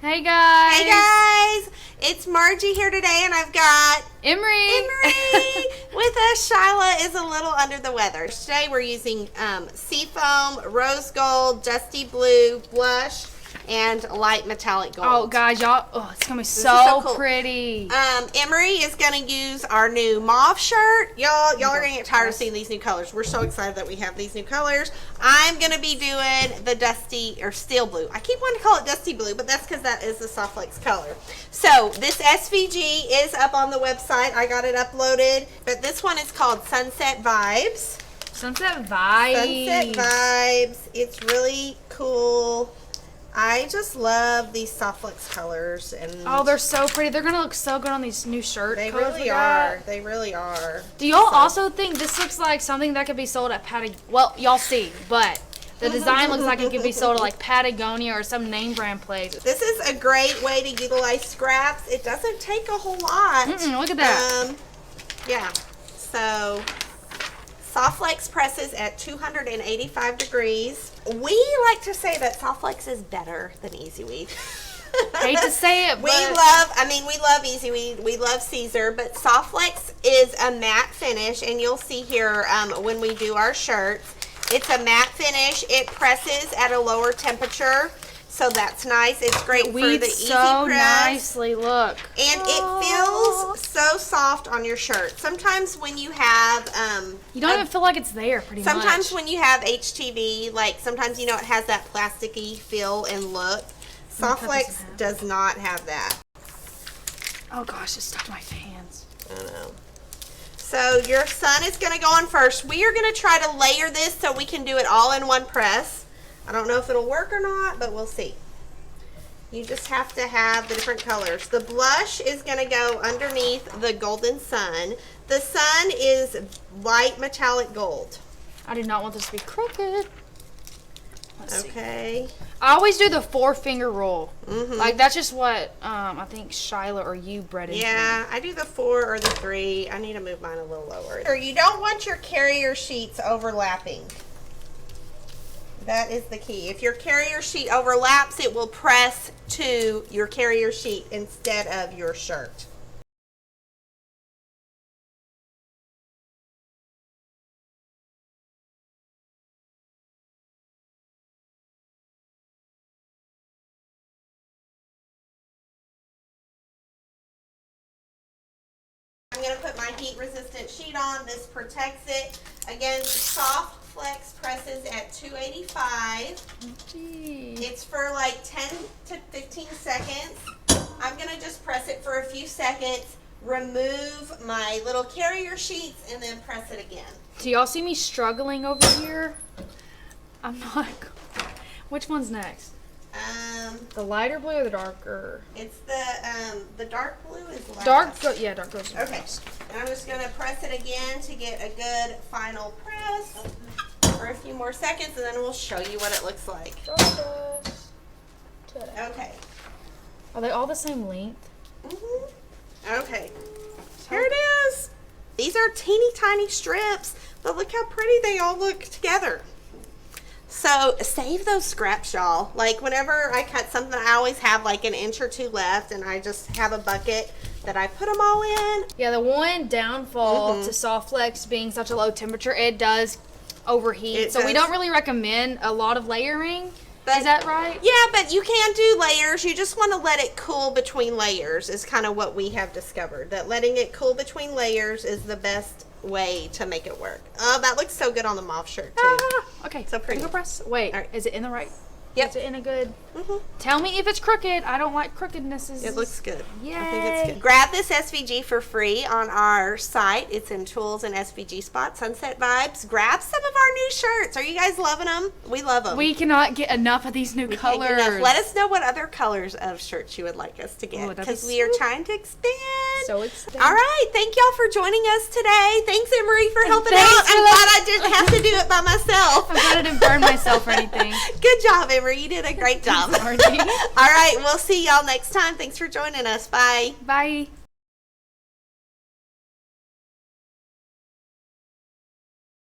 Hey guys! Hey guys! It's Margie here today, and I've got Emery with us. Shyla is a little under the weather. Today we're using seafoam, rose gold, dusty blue, blush, and light metallic gold. Oh guys, y'all, it's gonna be so cool. pretty. Emery is gonna use our new mauve shirt. Y'all are gonna get tired of seeing these new colors. We're so excited that we have these new colors. I'm gonna be doing the dusty or steel blue. I keep wanting to call it dusty blue, but that's because that is the Softflex color. So this SVG is up on the website. I got it uploaded, but this one is called Sunset Vibes. Sunset Vibes. Sunset Vibes. It's really cool. I just love these Softflex colors, and oh, they're so pretty. They're gonna look so good on these new shirts. they really are. They really are. Do y'all also think this looks like something that could be sold at Well, y'all see, but the design looks like it could be sold at like Patagonia or some name brand place. This is a great way to utilize scraps. It doesn't take a whole lot. Look at that. Yeah. So Softflex presses at 285 degrees. We like to say that Softflex is better than Easy Weave. Hate to say it, but we love Easy Weave. We love Caesar, but Softflex is a matte finish, and you'll see here when we do our shirts, it's a matte finish. It presses at a lower temperature, so that's nice. It's great for the easy so press. nicely, look. And it feels so soft on your shirt. Sometimes when you have you don't even feel like it's there pretty much. Sometimes when you have HTV, like sometimes it has that plasticky feel and look. Softflex does not have that. Oh gosh, it stuck to my hands. I know. So your sun is going to go on first. We are going to try to layer this so we can do it all in one press. I don't know if it'll work or not, but we'll see. You just have to have the different colors. The blush is going to go underneath the golden sun. The sun is light metallic gold. I do not want this to be crooked. Let's see. I always do the 4-finger roll. Like that's just what I think Shyla or you bred into. Yeah, I do the 4 or the 3. I need to move mine a little lower. Or you don't want your carrier sheets overlapping. That is the key. If your carrier sheet overlaps, it will press to your carrier sheet instead of your shirt. I'm going to put my heat resistant sheet on. This protects it against Softflex presses at 285. It's for like 10 to 15 seconds. I'm going to just press it for a few seconds, remove my little carrier sheets, and then press it again. Do y'all see me struggling over here? I'm not. Which one's next? The lighter blue or the darker? It's the dark blue is last. Dark blue is okay. And I'm just going to press it again to get a good final press for a few more seconds, and then we'll show you what it looks like. Okay. Are they all the same length? Okay. Here it is. These are teeny tiny strips, but look how pretty they all look together. So save those scraps, y'all. Like whenever I cut something, I always have like an inch or two left, and I just have a bucket that I put them all in. Yeah, the one downfall to Softflex being such a low temperature, it does overheat. So we don't really recommend a lot of layering. Is that right? Yeah, but you can do layers. You just want to let it cool between layers is kind of what we have discovered. That letting it cool between layers is the best way to make it work. Oh, that looks so good on the mauve shirt too. Okay, so pretty. Go press. Wait, right. Is it in the right? Yep. Is it in a good? Tell me if it's crooked. I don't like crookednesses. It looks good. Yay. I think it's good. Grab this SVG for free on our site. It's in Tools and SVG Spot, Sunset Vibes. Grab some of our new shirts. Are you guys loving them? We love them. We cannot get enough of these new colors. Let us know what other colors of shirts you would like us to get, because we are trying to expand. So excited. All right. Thank y'all for joining us today. Thanks, Emery, for helping out. I'm glad I didn't have to do it by myself. I'm glad I didn't burn myself or anything. Good job, Emery. You did a great job. All right. We'll see y'all next time. Thanks for joining us. Bye. Bye.